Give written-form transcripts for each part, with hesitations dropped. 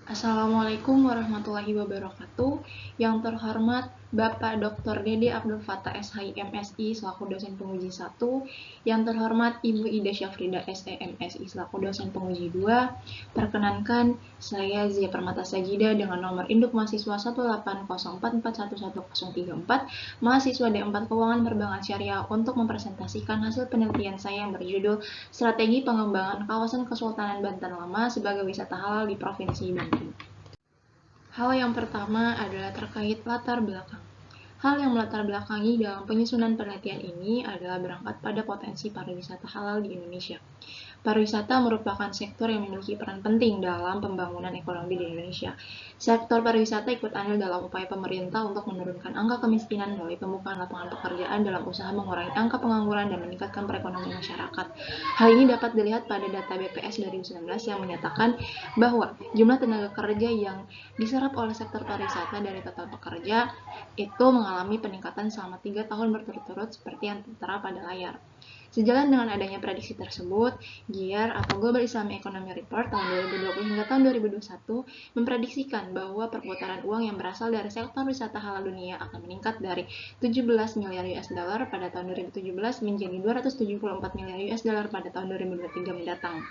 Assalamualaikum warahmatullahi wabarakatuh. Yang terhormat Bapak Dr. Dede Abdul Fattah SHI MSI selaku dosen penguji 1, yang terhormat Ibu Ida Syafrida SE MSI selaku dosen penguji 2. Perkenankan, saya Zia Permata Sajida dengan nomor induk mahasiswa 18044111034, mahasiswa D4 Keuangan Perbankan Syariah untuk mempresentasikan hasil penelitian saya yang berjudul Strategi Pengembangan Kawasan Kesultanan Banten Lama sebagai Wisata Halal di Provinsi Banten. Hal yang pertama adalah terkait latar belakang. Hal yang melatar belakangi dalam penyusunan penelitian ini adalah berangkat pada potensi pariwisata halal di Indonesia. Pariwisata merupakan sektor yang memiliki peran penting dalam pembangunan ekonomi di Indonesia. Sektor pariwisata ikut andil dalam upaya pemerintah untuk menurunkan angka kemiskinan melalui pembukaan lapangan pekerjaan dalam usaha mengurangi angka pengangguran dan meningkatkan perekonomian masyarakat. Hal ini dapat dilihat pada data BPS 2019 yang menyatakan bahwa jumlah tenaga kerja yang diserap oleh sektor pariwisata dari total pekerja itu mengalami peningkatan selama 3 tahun berturut-turut seperti yang tertera pada layar. Sejalan dengan adanya prediksi tersebut, GIAR atau Global Islamic Economy Report tahun 2020 hingga tahun 2021 memprediksikan bahwa perputaran uang yang berasal dari sektor wisata halal dunia akan meningkat dari 17 miliar US dollar pada tahun 2017 menjadi 274 miliar US dollar pada tahun 2023 mendatang.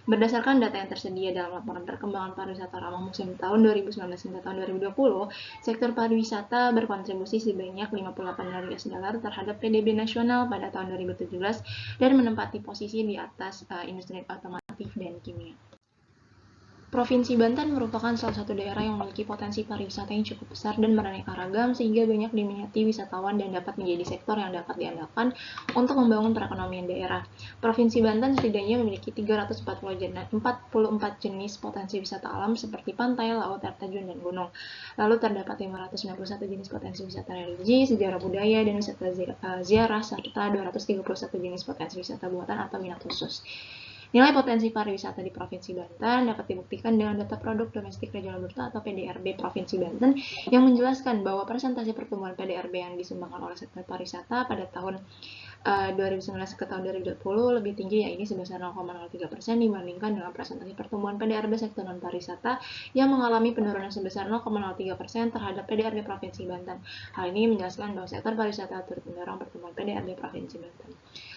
Berdasarkan data yang tersedia dalam laporan perkembangan pariwisata ramah muslim tahun 2019 hingga tahun 2020, sektor pariwisata berkontribusi sebanyak 58 miliar US dollar terhadap PDB nasional pada tahun 2017 dan menempati posisi di atas industri otomotif dan kimia. Provinsi Banten merupakan salah satu daerah yang memiliki potensi pariwisata yang cukup besar dan beraneka ragam sehingga banyak diminati wisatawan dan dapat menjadi sektor yang dapat diandalkan untuk membangun perekonomian daerah. Provinsi Banten setidaknya memiliki 344 jenis potensi wisata alam seperti pantai, laut, air terjun, dan gunung. Lalu terdapat 591 jenis potensi wisata religi, sejarah budaya, dan wisata ziarah serta 231 jenis potensi wisata buatan atau minat khusus. Nilai potensi pariwisata di Provinsi Banten dapat dibuktikan dengan data Produk Domestik Regional Bruto atau PDRB Provinsi Banten yang menjelaskan bahwa persentase pertumbuhan PDRB yang disumbangkan oleh sektor pariwisata pada tahun 2019 ke tahun 2020 lebih tinggi, yaitu sebesar 0,03% dibandingkan dengan presentasi pertumbuhan PDRB sektor non-pariwisata yang mengalami penurunan sebesar 0,03% terhadap PDRB Provinsi Banten. Hal ini menjelaskan bahwa sektor pariwisata turut mendorong pertumbuhan PDRB Provinsi Banten.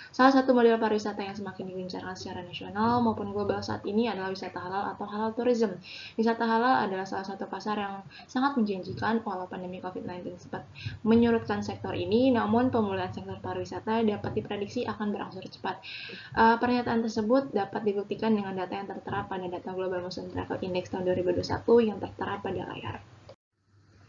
Salah satu model pariwisata yang semakin digencarkan secara nasional maupun global saat ini adalah wisata halal atau halal tourism. Wisata halal adalah salah satu pasar yang sangat menjanjikan walau pandemi COVID-19 sempat menyurutkan sektor ini, namun pemulihan sektor pariwisata dapat diprediksi akan berangsur cepat. Pernyataan tersebut dapat dibuktikan dengan data yang tertera pada data Global Muslim Travel Index tahun 2021 yang tertera pada layar.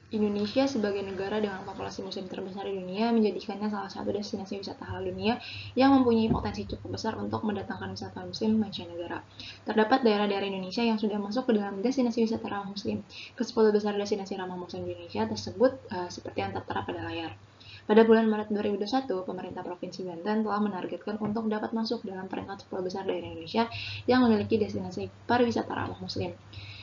Indonesia sebagai negara dengan populasi muslim terbesar di dunia menjadikannya salah satu destinasi wisata halal dunia yang mempunyai potensi cukup besar untuk mendatangkan wisatawan muslim mancanegara. Terdapat daerah-daerah Indonesia yang sudah masuk ke dalam destinasi wisata ramah muslim. Ke-10 besar destinasi ramah muslim di Indonesia tersebut seperti yang tertera pada layar. Pada bulan Maret 2021, pemerintah Provinsi Banten telah menargetkan untuk dapat masuk dalam peringkat 10 besar daerah Indonesia yang memiliki destinasi pariwisata ramah muslim.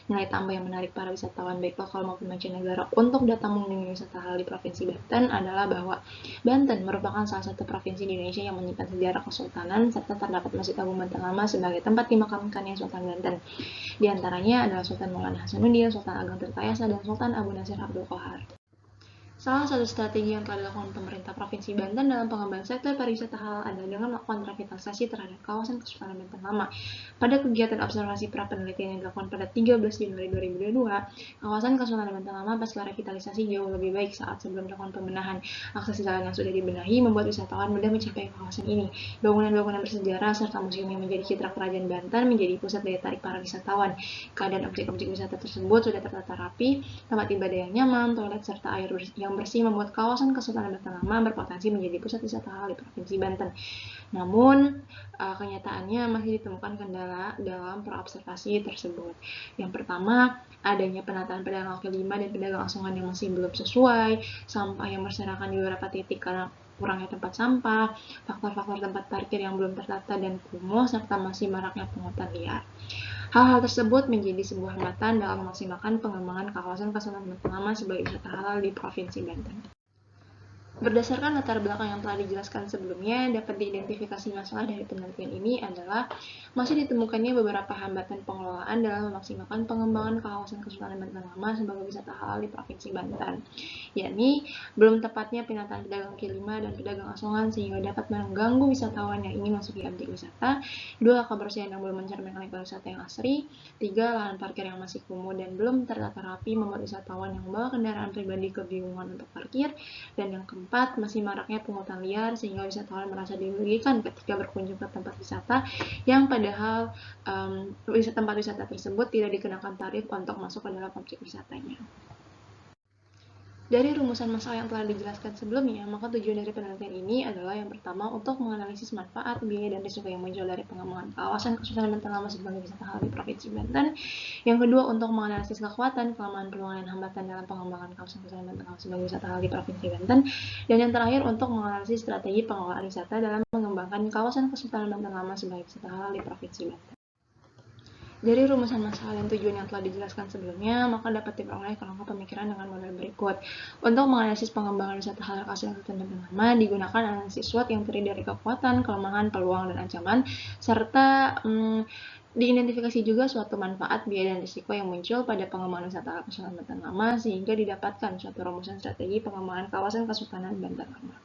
Nilai tambah yang menarik para wisatawan baik lokal maupun mancanegara untuk datang mengunjungi wisata halal di Provinsi Banten adalah bahwa Banten merupakan salah satu provinsi di Indonesia yang menyimpan sejarah kesultanan serta terdapat Masjid Agung Banten Lama sebagai tempat dimakamkannya Sultan Banten. Di antaranya adalah Sultan Maulana Hasanuddin, Sultan Ageng Tirtayasa, dan Sultan Abu Nasir Abdul Qahar. Salah satu strategi yang telah dilakukan pemerintah Provinsi Banten dalam pengembangan sektor pariwisata halal adalah dengan melakukan revitalisasi terhadap kawasan Kesultanan Banten Lama. Pada kegiatan observasi pra-penelitian yang dilakukan pada 13 Januari 2022, kawasan Kesultanan Banten Lama pasca revitalisasi jauh lebih baik saat sebelum dilakukan pembenahan. Akses jalan yang sudah dibenahi membuat wisatawan mudah mencapai kawasan ini. Bangunan-bangunan bersejarah serta museum yang menjadi citra kerajaan Banten menjadi pusat daya tarik para wisatawan. Keadaan objek-objek wisata tersebut sudah tertata rapi, tempat ibadah yang nyaman, toilet serta air yang bersih membuat kawasan Kesultanan Banten Lama berpotensi menjadi pusat wisata halal di Provinsi Banten. Namun, kenyataannya masih ditemukan kendala dalam perobservasi tersebut. Yang pertama, adanya penataan pedagang kaki lima dan pedagang asongan yang masih belum sesuai, sampah yang berserakan di beberapa titik karena kurangnya tempat sampah, faktor-faktor tempat parkir yang belum tertata dan kumuh, serta masih maraknya pungutan liar. Hal-hal tersebut menjadi sebuah hambatan dalam memaksimalkan pengembangan kawasan Kesultanan Banten Lama sebagai wisata halal di Provinsi Banten. Berdasarkan latar belakang yang telah dijelaskan sebelumnya, dapat diidentifikasi masalah dari penelitian ini adalah masih ditemukannya beberapa hambatan pengelolaan dalam memaksimalkan pengembangan kawasan Kesultanan Banten Lama sebagai wisata halal di Provinsi Banten, yakni belum tepatnya penataan pedagang kaki lima dan pedagang asongan sehingga dapat mengganggu wisatawan yang ingin masuki objek wisata. 2. Kebersihan yang belum mencerminkan ekowisata yang asri. 3. Lahan parkir yang masih kumuh dan belum tertata rapi membuat wisatawan yang membawa kendaraan pribadi kebingungan untuk parkir. Dan yang keempat, masih maraknya pungutan liar sehingga wisatawan merasa dirugikan ketika berkunjung ke tempat wisata yang padahal tempat wisata tersebut tidak dikenakan tarif untuk masuk ke dalam objek wisatanya. Dari rumusan masalah yang telah dijelaskan sebelumnya, maka tujuan dari penelitian ini adalah yang pertama untuk menganalisis manfaat, biaya, dan risiko yang muncul dari pengembangan kawasan Kesultanan Banten Lama sebagai wisata halal di Provinsi Banten. Yang kedua, untuk menganalisis kekuatan, kelemahan, peluang, dan hambatan dalam pengembangan kawasan Kesultanan Banten Lama sebagai wisata halal di Provinsi Banten. Dan yang terakhir, untuk menganalisis strategi pengelolaan wisata dalam mengembangkan kawasan Kesultanan Banten Lama sebagai wisata halal di Provinsi Banten. Dari rumusan masalah dan tujuan yang telah dijelaskan sebelumnya, maka dapat diperoleh kerangka pemikiran dengan model berikut. Untuk menganalisis pengembangan wisata halal kawasan Kesultanan Banten Lama, digunakan analisis SWOT yang terdiri dari kekuatan, kelemahan, peluang, dan ancaman, serta diidentifikasi juga suatu manfaat, biaya, dan risiko yang muncul pada pengembangan wisata halal Kesultanan Banten Lama sehingga didapatkan suatu rumusan strategi pengembangan kawasan Kesultanan Banten Lama.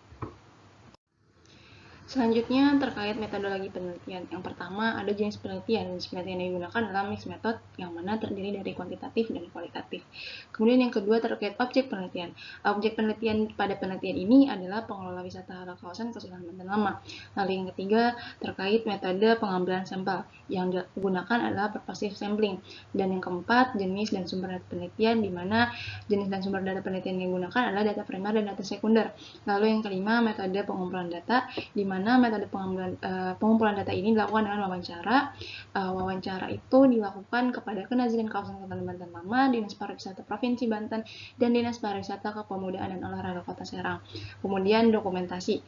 Selanjutnya terkait metodologi penelitian. Yang pertama ada jenis penelitian. Jenis penelitian yang digunakan adalah mixed method yang mana terdiri dari kuantitatif dan kualitatif. Kemudian yang kedua terkait objek penelitian. Objek penelitian pada penelitian ini adalah pengelola wisata halal kawasan Kesultanan Banten Lama. Lalu yang ketiga terkait metode pengambilan sampel. Yang digunakan adalah purposive sampling. Dan yang keempat jenis dan sumber data penelitian di mana jenis dan sumber data penelitian yang digunakan adalah data primer dan data sekunder. Lalu yang kelima metode pengumpulan data di mana metode pengumpulan data ini dilakukan dengan wawancara. Wawancara itu dilakukan kepada Kenaziran Kawasan Kesultanan Banten Lama, Dinas Pariwisata Provinsi Banten, dan Dinas Pariwisata Kepemudaan dan Olahraga Kota Serang. Kemudian dokumentasi,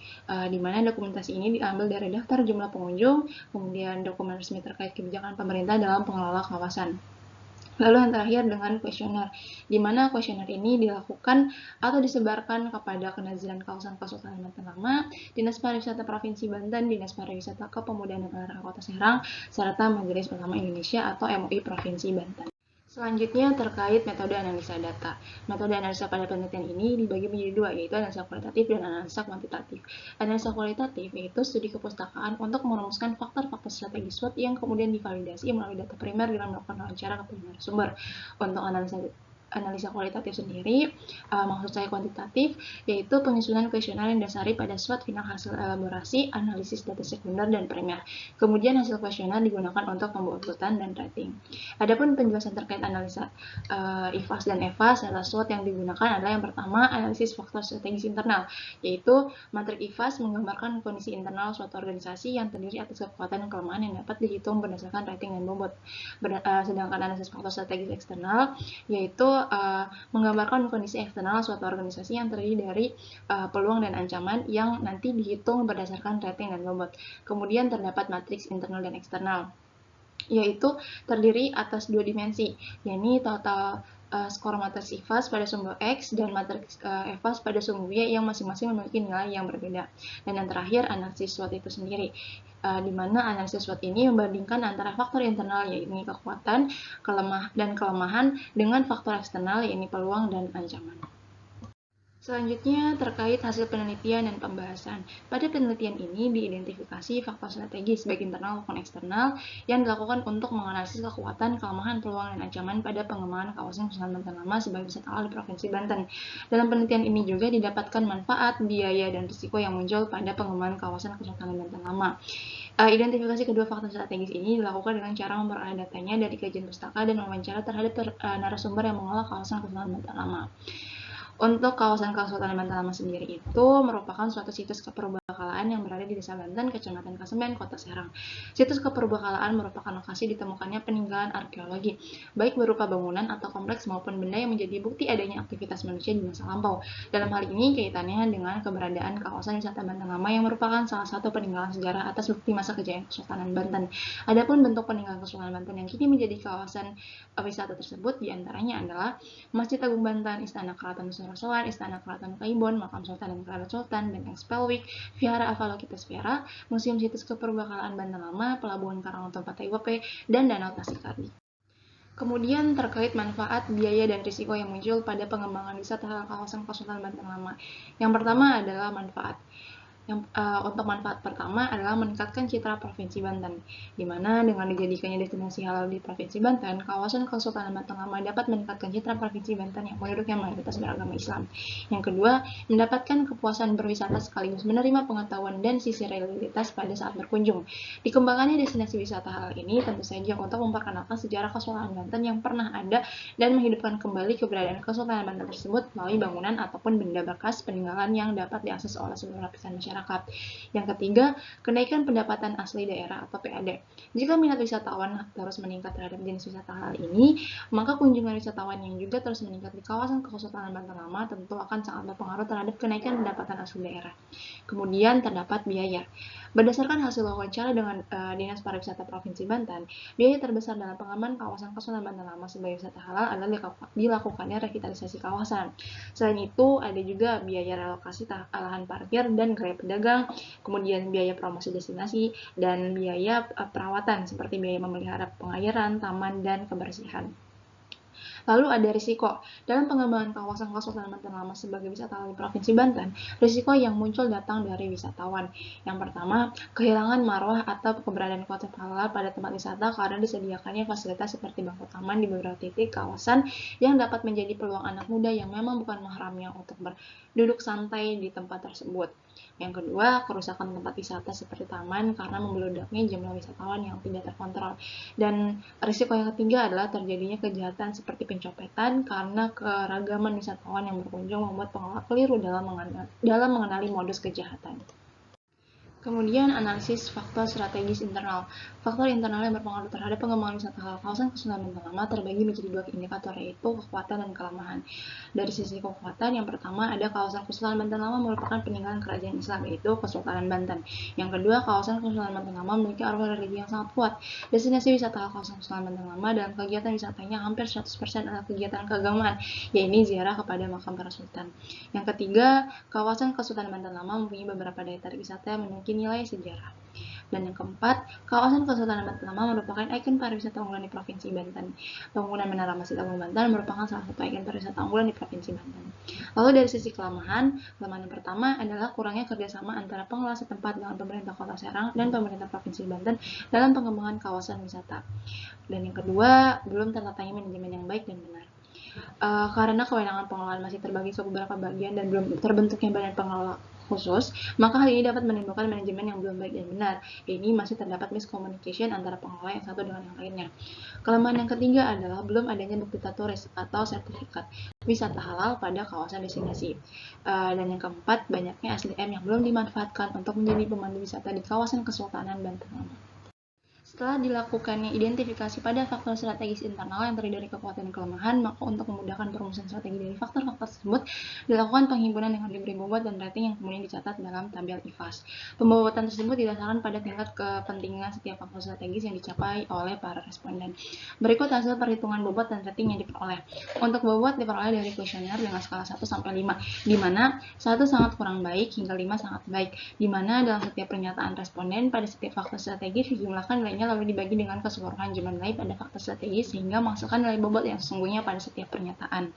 di mana dokumentasi ini diambil dari daftar jumlah pengunjung, kemudian dokumen resmi terkait kebijakan pemerintah dalam pengelola kawasan. Lalu yang terakhir dengan kuesioner, di mana kuesioner ini dilakukan atau disebarkan kepada Kenaziran Kawasan Kesultanan Banten Lama, Dinas Pariwisata Provinsi Banten, Dinas Pariwisata Kepemudaan dan Olahraga Kota Serang, serta Majelis Ulama Indonesia atau MUI Provinsi Banten. Selanjutnya terkait metode analisa data. Metode analisa pada penelitian ini dibagi menjadi dua, yaitu analisa kualitatif dan analisa kuantitatif. Analisa kualitatif yaitu studi kepustakaan untuk merumuskan faktor-faktor strategi SWOT yang kemudian divalidasi melalui data primer dalam melakukan wawancara kepada narasumber. Untuk analisa kualitatif sendiri, maksud saya kuantitatif, yaitu penyusunan kuesioner yang dasari pada SWOT final hasil elaborasi, analisis data sekunder dan primer. Kemudian hasil kuesioner digunakan untuk membuat urutan dan rating. Adapun penjelasan terkait analisa IFAS dan EVAS adalah SWOT yang digunakan adalah yang pertama analisis faktor strategis internal, yaitu matrik IFAS menggambarkan kondisi internal suatu organisasi yang terdiri atas kekuatan dan kelemahan yang dapat dihitung berdasarkan rating dan bobot. Sedangkan analisis faktor strategis eksternal yaitu menggambarkan kondisi eksternal suatu organisasi yang terdiri dari peluang dan ancaman yang nanti dihitung berdasarkan rating dan bobot. Kemudian terdapat matriks internal dan eksternal, yaitu terdiri atas dua dimensi, yakni total skor matriks IFAS pada sumbu X dan matriks EVAS pada sumbu Y yang masing-masing memiliki nilai yang berbeda. Dan yang terakhir analisis SWOT itu sendiri, di mana analisis SWOT ini membandingkan antara faktor internal yakni kekuatan, kelemahan dengan faktor eksternal yakni peluang dan ancaman. Selanjutnya terkait hasil penelitian dan pembahasan. Pada penelitian ini diidentifikasi faktor strategis baik internal maupun eksternal yang dilakukan untuk menganalisis kekuatan, kelemahan, peluang, dan ancaman pada pengembangan kawasan Kesultanan Banten Lama sebagai wisata halal di Provinsi Banten. Dalam penelitian ini juga didapatkan manfaat, biaya, dan risiko yang muncul pada pengembangan kawasan Kesultanan Banten Lama. Identifikasi kedua faktor strategis ini dilakukan dengan cara memperoleh datanya dari kajian pustaka dan wawancara terhadap narasumber yang mengelola kawasan Kesultanan Banten Lama. Untuk kawasan Kesultanan Banten Lama sendiri itu merupakan suatu situs keperbudakan Keperbakalaan yang berada di Desa Banten, Kecamatan Kasemben, Kota Serang. Situs keperbakalaan merupakan lokasi ditemukannya peninggalan arkeologi, baik berupa bangunan atau kompleks maupun benda yang menjadi bukti adanya aktivitas manusia di masa lampau. Dalam hal ini kaitannya dengan keberadaan kawasan wisata Banten Lama yang merupakan salah satu peninggalan sejarah atas bukti masa kejayaan Kesultanan Banten. Adapun bentuk peninggalan Kesultanan Banten yang kini menjadi kawasan wisata tersebut diantaranya adalah Masjid Agung Banten, Istana Keraton Surasowan, Istana Keraton Kaibon, Makam Sultan dan Kerabat Sultan, Benteng Spelwijk, Vihara Avalokitesvera, Museum Situs Keperbakalaan Banten Lama, Pelabuhan Karangonto Pantai Wope, dan Danau Tasik-Kari. Kemudian terkait manfaat, biaya, dan risiko yang muncul pada pengembangan wisata kawasan Kesultanan Banten Lama. Yang pertama adalah manfaat. Untuk manfaat pertama adalah meningkatkan citra Provinsi Banten, di mana dengan dijadikannya destinasi halal di Provinsi Banten, kawasan Kesultanan Banten Lama dapat meningkatkan citra Provinsi Banten yang penduduknya mayoritas beragama Islam. Yang kedua, mendapatkan kepuasan berwisata sekaligus menerima pengetahuan dan sisi realitas pada saat berkunjung. Dikembangkannya destinasi wisata halal ini tentu saja untuk memperkenalkan sejarah Kesultanan Banten yang pernah ada dan menghidupkan kembali keberadaan Kesultanan Banten tersebut melalui bangunan ataupun benda bekas peninggalan yang dapat diakses oleh seluruh lapisan masyarakat. Yang ketiga, kenaikan pendapatan asli daerah atau PAD. Jika minat wisatawan terus meningkat terhadap jenis wisata halal ini, maka kunjungan wisatawan yang juga terus meningkat di kawasan Kesultanan Banten Lama tentu akan sangat berpengaruh terhadap kenaikan pendapatan asli daerah. Kemudian terdapat biaya. Berdasarkan hasil wawancara dengan Dinas Pariwisata Provinsi Banten, biaya terbesar dalam pengembangan kawasan Kesultanan Banten Lama sebagai wisata halal adalah dilakukannya revitalisasi kawasan. Selain itu, ada juga biaya relokasi lahan parkir dan gerai pedagang, kemudian biaya promosi destinasi, dan biaya perawatan seperti biaya memelihara pengairan, taman, dan kebersihan. Lalu ada risiko. Dalam pengembangan kawasan Kesultanan Banten Lama sebagai wisata halal di Provinsi Banten, risiko yang muncul datang dari wisatawan. Yang pertama, kehilangan marwah atau keberadaan konsep halal pada tempat wisata karena disediakannya fasilitas seperti bangku taman di beberapa titik kawasan yang dapat menjadi peluang anak muda yang memang bukan mahramnya untuk berduduk santai di tempat tersebut. Yang kedua, kerusakan tempat wisata seperti taman karena membeludaknya jumlah wisatawan yang tidak terkontrol. Dan risiko yang ketiga adalah terjadinya kejahatan seperti pencopetan karena keragaman wisatawan yang berkunjung membuat pengelola keliru dalam mengenali modus kejahatan. Kemudian analisis faktor strategis internal. Faktor internal yang berpengaruh terhadap pengembangan wisata halal kawasan Kesultanan Banten Lama terbagi menjadi dua indikator, yaitu kekuatan dan kelemahan. Dari sisi kekuatan, yang pertama ada kawasan Kesultanan Banten Lama merupakan peninggalan kerajaan Islam, yaitu Kesultanan Banten. Yang kedua, kawasan Kesultanan Banten Lama memiliki arus religi yang sangat kuat. Destinasi wisata halal kawasan Kesultanan Banten Lama dalam kegiatan wisatanya hampir 100% adalah kegiatan keagamaan, yaitu ziarah kepada makam para sultan. Yang ketiga, kawasan Kesultanan Banten Lama mempunyai beberapa daya tarik wisata yang memiliki nilai sejarah. Dan yang keempat, kawasan Kesultanan Banten Lama merupakan ikon pariwisata unggulan di Provinsi Banten. Bangunan Menara Masjid Agung Banten merupakan salah satu ikon pariwisata unggulan di Provinsi Banten. Lalu dari sisi kelemahan yang pertama adalah kurangnya kerjasama antara pengelola setempat dengan pemerintah Kota Serang dan pemerintah Provinsi Banten dalam pengembangan kawasan wisata. Dan yang kedua, belum tertatanya manajemen yang baik dan benar. Karena kewenangan pengelolaan masih terbagi ke beberapa bagian dan belum terbentuknya badan pengelola khusus, maka hal ini dapat menimbulkan manajemen yang belum baik dan benar. Ini masih terdapat miscommunication antara pengelola yang satu dengan yang lainnya. Kelemahan yang ketiga adalah belum adanya bukti turis atau sertifikat wisata halal pada kawasan destinasi. Dan yang keempat, banyaknya SDM yang belum dimanfaatkan untuk menjadi pemandu wisata di kawasan Kesultanan Banten Lama. Setelah dilakukannya identifikasi pada faktor strategis internal yang terdiri dari kekuatan dan kelemahan, maka untuk memudahkan perumusan strategi dari faktor-faktor tersebut, dilakukan penghimpunan dengan diberi bobot dan rating yang kemudian dicatat dalam tabel IFAS. Pembobotan tersebut didasarkan pada tingkat kepentingan setiap faktor strategis yang dicapai oleh para responden. Berikut hasil perhitungan bobot dan rating yang diperoleh. Untuk bobot diperoleh dari kuesioner dengan skala 1 sampai 5, di mana 1 sangat kurang baik hingga 5 sangat baik, di mana dalam setiap pernyataan responden pada setiap faktor strategis dijumlahkan nilainya lalu dibagi dengan keseluruhan jumlah nilai pada faktor strategis sehingga menghasilkan nilai bobot yang sesungguhnya pada setiap pernyataan.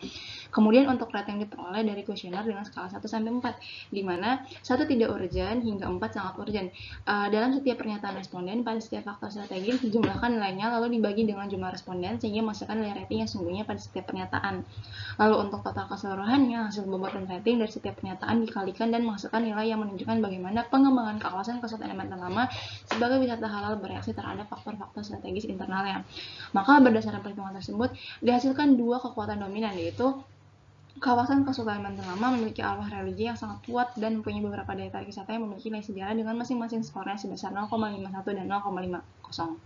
Kemudian untuk rating diperoleh dari kuesioner dengan skala 1 sampai 4, di mana 1 tidak urgent hingga 4 sangat urgent. Dalam setiap pernyataan responden pada setiap faktor strategis dijumlahkan nilainya lalu dibagi dengan jumlah responden sehingga menghasilkan nilai rating yang sesungguhnya pada setiap pernyataan. Lalu untuk total keseluruhannya, hasil bobot dan rating dari setiap pernyataan dikalikan dan menghasilkan nilai yang menunjukkan bagaimana pengembangan kawasan Kesultanan Banten Lama sebagai wisata halal bereaksi terhadap faktor-faktor strategis internalnya. Maka berdasarkan perhitungan tersebut dihasilkan dua kekuatan dominan, yaitu Kawasan Kesultanan Banten Lama memiliki arwah religi yang sangat kuat dan mempunyai beberapa daya tarik wisata yang memiliki nilai sejarah dengan masing-masing skornya sebesar 0,51 dan 0,50.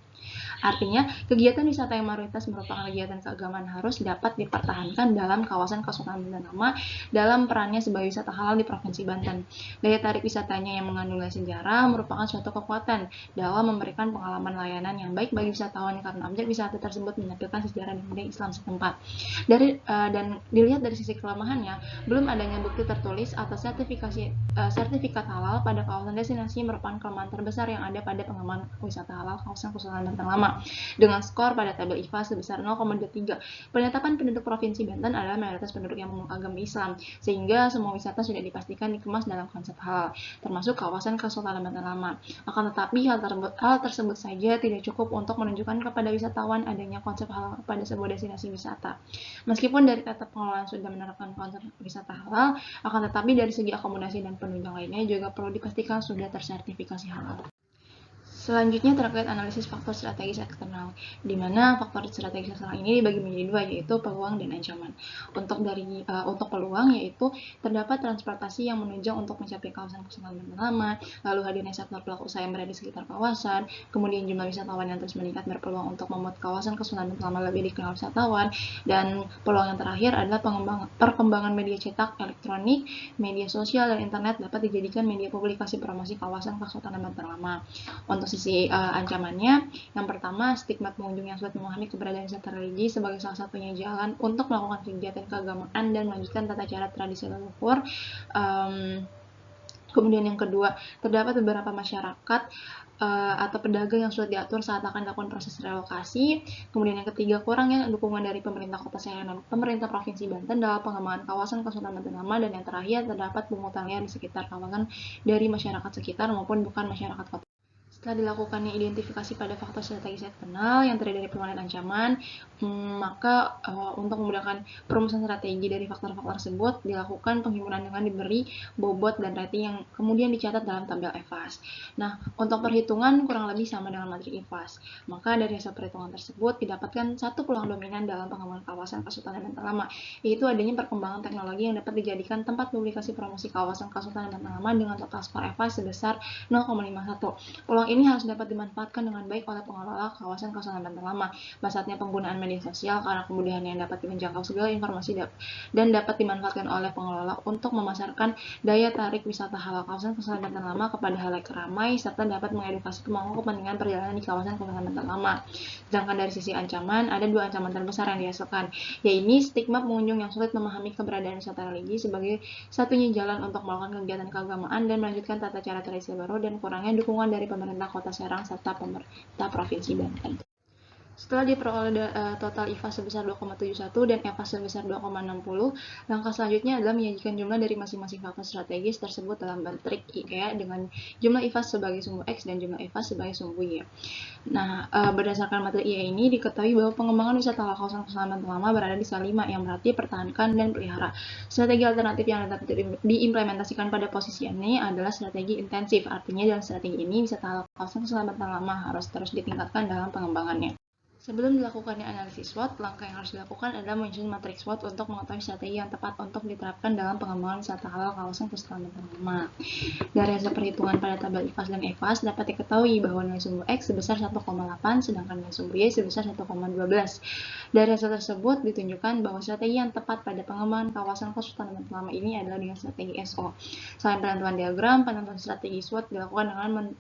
Artinya, kegiatan wisata yang mayoritas merupakan kegiatan keagamaan harus dapat dipertahankan dalam kawasan Kesultanan Banten Lama dalam perannya sebagai wisata halal di Provinsi Banten. Daya tarik wisatanya yang mengandung nilai sejarah merupakan suatu kekuatan dalam memberikan pengalaman layanan yang baik bagi wisatawan karena objek wisata tersebut menampilkan sejarah dan budaya Islam setempat. Dan dilihat dari sisi kelemahannya, belum adanya bukti tertulis atau sertifikat halal pada kawasan destinasi merupakan kelemahan terbesar yang ada pada pengembangan wisata halal kawasan Kesultanan Banten Lama dengan skor pada tabel IFA sebesar 0,23. Penetapan penduduk Provinsi Banten adalah mayoritas penduduk yang memeluk agama Islam, sehingga semua wisata sudah dipastikan dikemas dalam konsep halal, termasuk kawasan Kesultanan Banten Lama. Akan tetapi hal tersebut saja tidak cukup untuk menunjukkan kepada wisatawan adanya konsep halal pada sebuah destinasi wisata. Meskipun dari tata pengelolaan sudah menerapkan konsep wisata halal, akan tetapi dari segi akomodasi dan penunjang lainnya juga perlu dipastikan sudah tersertifikasi halal. Selanjutnya terkait analisis faktor strategis eksternal, di mana faktor strategis eksternal ini dibagi menjadi dua, yaitu peluang dan ancaman. Untuk peluang yaitu terdapat transportasi yang menunjang untuk mencapai kawasan Kesultanan Banten Lama, lalu hadirnya sektor pelaku usaha yang berada di sekitar kawasan, kemudian jumlah wisatawan yang terus meningkat berpeluang untuk membuat kawasan Kesultanan Banten Lama lebih dikenal wisatawan, dan peluang yang terakhir adalah perkembangan media cetak, elektronik, media sosial, dan internet dapat dijadikan media publikasi promosi kawasan Kesultanan Banten Lama. Untuk sisi ancamannya, yang pertama, stigma pengunjung yang sulit memahami keberadaan wisata religi sebagai salah satunya jalan untuk melakukan kegiatan keagamaan dan melanjutkan tata cara tradisi leluhur. Kemudian yang kedua, terdapat beberapa masyarakat atau pedagang yang sulit diatur saat akan dilakukan proses relokasi. Kemudian yang ketiga, kurangnya dukungan dari pemerintah Kota Serang dan pemerintah Provinsi Banten dalam pengembangan kawasan Kesultanan Banten Lama. Dan yang terakhir, terdapat pungutan liar di sekitar kawasan dari masyarakat sekitar maupun bukan masyarakat kota. Setelah dilakukannya identifikasi pada faktor strategis eksternal yang terdiri dari peluang dan ancaman, maka untuk memudahkan perumusan strategi dari faktor-faktor tersebut dilakukan penghimpunan dengan diberi bobot dan rating yang kemudian dicatat dalam tabel EVAS. Nah, untuk perhitungan kurang lebih sama dengan matrik EVAS. Maka dari hasil perhitungan tersebut didapatkan satu peluang dominan dalam pengembangan kawasan Kesultanan Banten Lama, yaitu adanya perkembangan teknologi yang dapat dijadikan tempat publikasi promosi kawasan Kesultanan Banten Lama dengan total skor EVAS sebesar 0,51. Peluang ini harus dapat dimanfaatkan dengan baik oleh pengelola kawasan Kesultanan Banten Lama. Basatnya penggunaan media sosial karena kemudahan yang dapat menjangkau segala informasi dan dapat dimanfaatkan oleh pengelola untuk memasarkan daya tarik wisata halal kawasan Kesultanan Banten Lama kepada halayak ramai serta dapat mengedukasi pemangku kepentingan perjalanan di kawasan Kesultanan Banten Lama. Sedangkan dari sisi ancaman, ada dua ancaman terbesar yang dihasilkan, yaitu stigma pengunjung yang sulit memahami keberadaan wisata religi sebagai satunya jalan untuk melakukan kegiatan keagamaan dan melanjutkan tata cara tradisi baru, dan kurangnya dukungan dari pemerintah Kota Serang serta pemerintah Provinsi Banten. Setelah diperoleh total IVA sebesar 2,71 dan EVA sebesar 2,60, langkah selanjutnya adalah menyajikan jumlah dari masing-masing faktor strategis tersebut dalam matrik IE dengan jumlah IVA sebagai sumbu X dan jumlah EVA sebagai sumbu Y. Nah, berdasarkan materi IE ini diketahui bahwa pengembangan wisata halal kawasan Kesultanan Banten Lama berada di skala 5, yang berarti pertahankan dan pelihara. Strategi alternatif yang dapat diimplementasikan pada posisi ini adalah strategi intensif. Artinya dalam strategi ini wisata halal kawasan Kesultanan Banten Lama harus terus ditingkatkan dalam pengembangannya. Sebelum dilakukannya analisis SWOT, langkah yang harus dilakukan adalah menyusun matriks SWOT untuk mengetahui strategi yang tepat untuk diterapkan dalam pengembangan wisata halal kawasan Kesultanan Banten Lama. Dari hasil perhitungan pada tabel IVAS dan EVAS dapat diketahui bahwa nilai sumbu X sebesar 1,8 sedangkan nilai sumbu Y sebesar 1,12. Dari hasil tersebut ditunjukkan bahwa strategi yang tepat pada pengembangan kawasan Kesultanan Banten Lama ini adalah dengan strategi SO. Selain penentuan diagram, penentuan strategi SWOT dilakukan dengan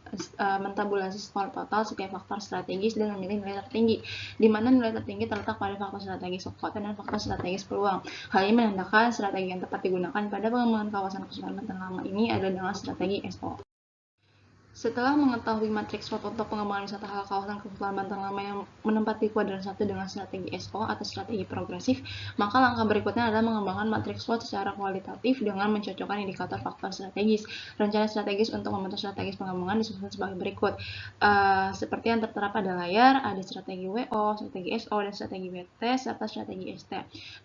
mentabulasi skor total setiap faktor strategis dan memilih nilai tertinggi, di mana nilai tertinggi terletak pada faktor strategis kekuatan dan faktor strategis peluang. Hal ini menandakan strategi yang tepat digunakan pada pengembangan kawasan Kesultanan Banten Lama ini adalah dengan strategi SO. Setelah mengetahui matriks SWOT untuk pengembangan wisata halal kawasan Kesultanan Banten Lama yang menempati kuadran 1 dengan strategi SO atau strategi progresif, maka langkah berikutnya adalah mengembangkan matriks SWOT secara kualitatif dengan mencocokkan indikator faktor strategis. Rencana strategis untuk membentuk strategis pengembangan disusun sebagai berikut. Seperti yang tertera pada layar, ada strategi WO, strategi SO, dan strategi BT, serta strategi ST.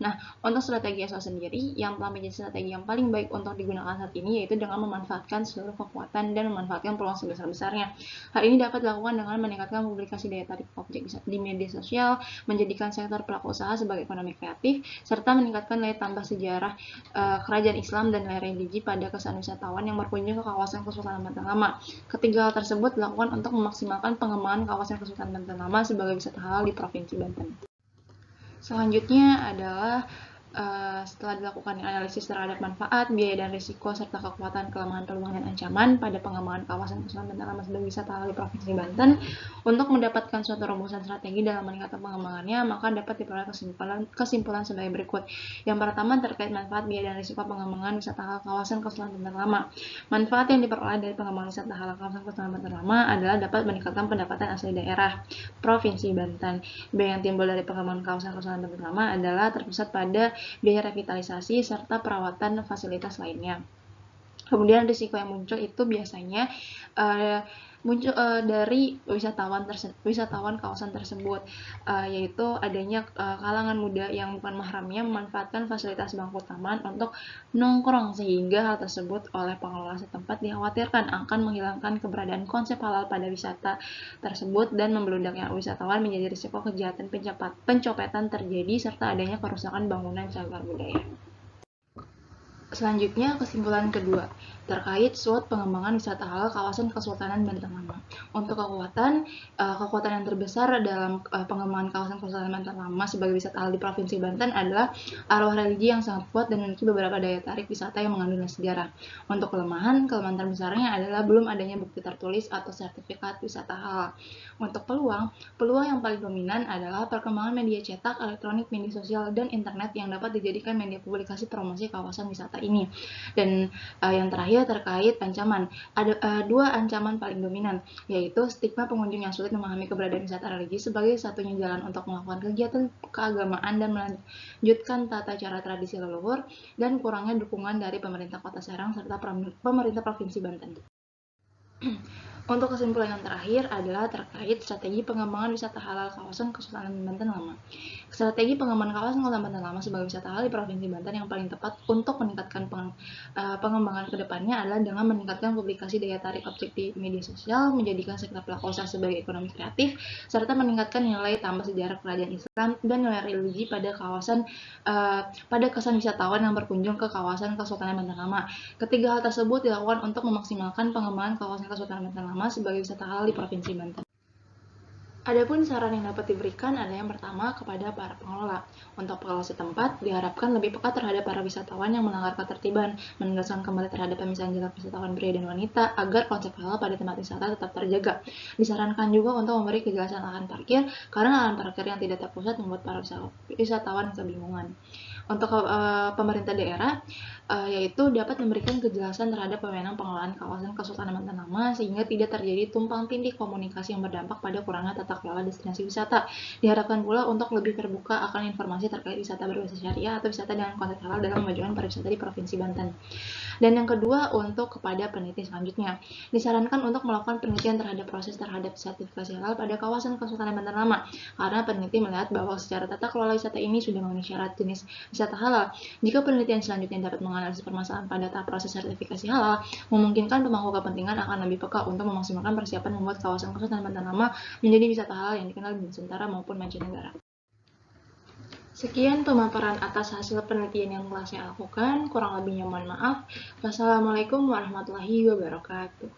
Nah, untuk strategi SO sendiri, yang telah menjadi strategi yang paling baik untuk digunakan saat ini, yaitu dengan memanfaatkan seluruh kekuatan dan memanfaatkan peluang sebesar-besarnya. Hal ini dapat dilakukan dengan meningkatkan publikasi daya tarik objek di media sosial, menjadikan sektor pelaku usaha sebagai ekonomi kreatif, serta meningkatkan nilai tambah sejarah kerajaan Islam dan nilai religi pada kesan wisatawan yang berkunjung ke kawasan Kesultanan Banten Lama. Ketiga hal tersebut dilakukan untuk memaksimalkan pengembangan kawasan Kesultanan Banten Lama sebagai wisata halal di Provinsi Banten. Selanjutnya adalah setelah dilakukan analisis terhadap manfaat, biaya dan risiko, serta kekuatan, kelemahan, peluang, dan ancaman pada pengembangan kawasan Kesultanan Banten Lama sebagai wisata halal di Provinsi Banten, untuk mendapatkan suatu rumusan strategi dalam meningkatkan pengembangannya, maka dapat diperoleh kesimpulan sebagai berikut. Yang pertama terkait manfaat, biaya, dan risiko pengembangan wisata halal kawasan Kesultanan Banten Lama. Manfaat yang diperoleh dari pengembangan wisata halal kawasan Kesultanan Banten Lama adalah dapat meningkatkan pendapatan asli daerah Provinsi Banten. Biaya yang timbul dari pengembangan kawasan Kesultanan Banten Lama adalah terpusat pada biaya revitalisasi serta perawatan fasilitas lainnya. Kemudian risiko yang muncul itu biasanya muncul dari wisatawan kawasan tersebut, yaitu adanya kalangan muda yang bukan mahramnya memanfaatkan fasilitas bangku taman untuk nongkrong, sehingga hal tersebut oleh pengelola setempat dikhawatirkan akan menghilangkan keberadaan konsep halal pada wisata tersebut dan membeludaknya wisatawan menjadi risiko kejahatan pencopetan terjadi serta adanya kerusakan bangunan cagar budaya. Selanjutnya, kesimpulan kedua terkait SWOT pengembangan wisata halal kawasan Kesultanan Banten Lama. Untuk kekuatan yang terbesar dalam pengembangan kawasan Kesultanan Banten Lama sebagai wisata halal di Provinsi Banten adalah arwah religi yang sangat kuat dan memiliki beberapa daya tarik wisata yang mengandung sejarah. Untuk kelemahan terbesarnya adalah belum adanya bukti tertulis atau sertifikat wisata halal. Untuk peluang yang paling dominan adalah perkembangan media cetak, elektronik, media sosial, dan internet yang dapat dijadikan media publikasi promosi kawasan wisata ini. Dan yang terakhir terkait ancaman, ada dua ancaman paling dominan, yaitu stigma pengunjung yang sulit memahami keberadaan wisata religi sebagai satunya jalan untuk melakukan kegiatan keagamaan dan melanjutkan tata cara tradisi leluhur, dan kurangnya dukungan dari pemerintah Kota Serang serta pemerintah Provinsi Banten. Untuk kesimpulan yang terakhir adalah terkait strategi pengembangan wisata halal kawasan Kesultanan Banten Lama. Strategi pengembangan kawasan Kesultanan Banten Lama sebagai wisata halal di Provinsi Banten yang paling tepat untuk meningkatkan pengembangan kedepannya adalah dengan meningkatkan publikasi daya tarik objek di media sosial, menjadikan sektor pelaku usaha sebagai ekonomi kreatif, serta meningkatkan nilai tambah sejarah kerajaan Islam dan nilai religi pada kesan wisatawan yang berkunjung ke kawasan Kesultanan Banten Lama. Ketiga hal tersebut dilakukan untuk memaksimalkan pengembangan kawasan Kesultanan Banten Lama sebagai wisata halal di Provinsi Banten. Adapun saran yang dapat diberikan adalah yang pertama kepada para pengelola. Untuk pengelola setempat diharapkan lebih peka terhadap para wisatawan yang melanggar ketertiban, menegaskan kembali terhadap pemisahan jarak wisatawan pria dan wanita agar konsep halal pada tempat wisata tetap terjaga. Disarankan juga untuk memberi kejelasan lahan parkir, karena lahan parkir yang tidak terpusat membuat para wisatawan kebingungan. Untuk pemerintah daerah, yaitu dapat memberikan kejelasan terhadap wewenang pengelolaan kawasan Kesultanan Banten Lama sehingga tidak terjadi tumpang tindih komunikasi yang berdampak pada kurangnya tata kelola destinasi wisata. Diharapkan pula untuk lebih terbuka akan informasi terkait wisata berbasis syariah atau wisata dengan konsep halal dalam memajukan pariwisata di Provinsi Banten. Dan yang kedua, untuk kepada peneliti selanjutnya, disarankan untuk melakukan penelitian terhadap sertifikasi halal pada kawasan Kesultanan Banten Lama, karena peneliti melihat bahwa secara tata kelola wisata ini sudah memenuhi syarat jenis wisata halal. Jika penelitian selanjutnya dapat menganalisis permasalahan pada tahap proses sertifikasi halal, memungkinkan pemangku kepentingan akan lebih peka untuk memaksimalkan persiapan membuat kawasan Kesultanan Banten Lama menjadi wisata halal yang dikenal di Nusantara maupun mancanegara. Sekian pemaparan atas hasil penelitian yang telah saya lakukan. Kurang lebihnya mohon maaf. Wassalamualaikum warahmatullahi wabarakatuh.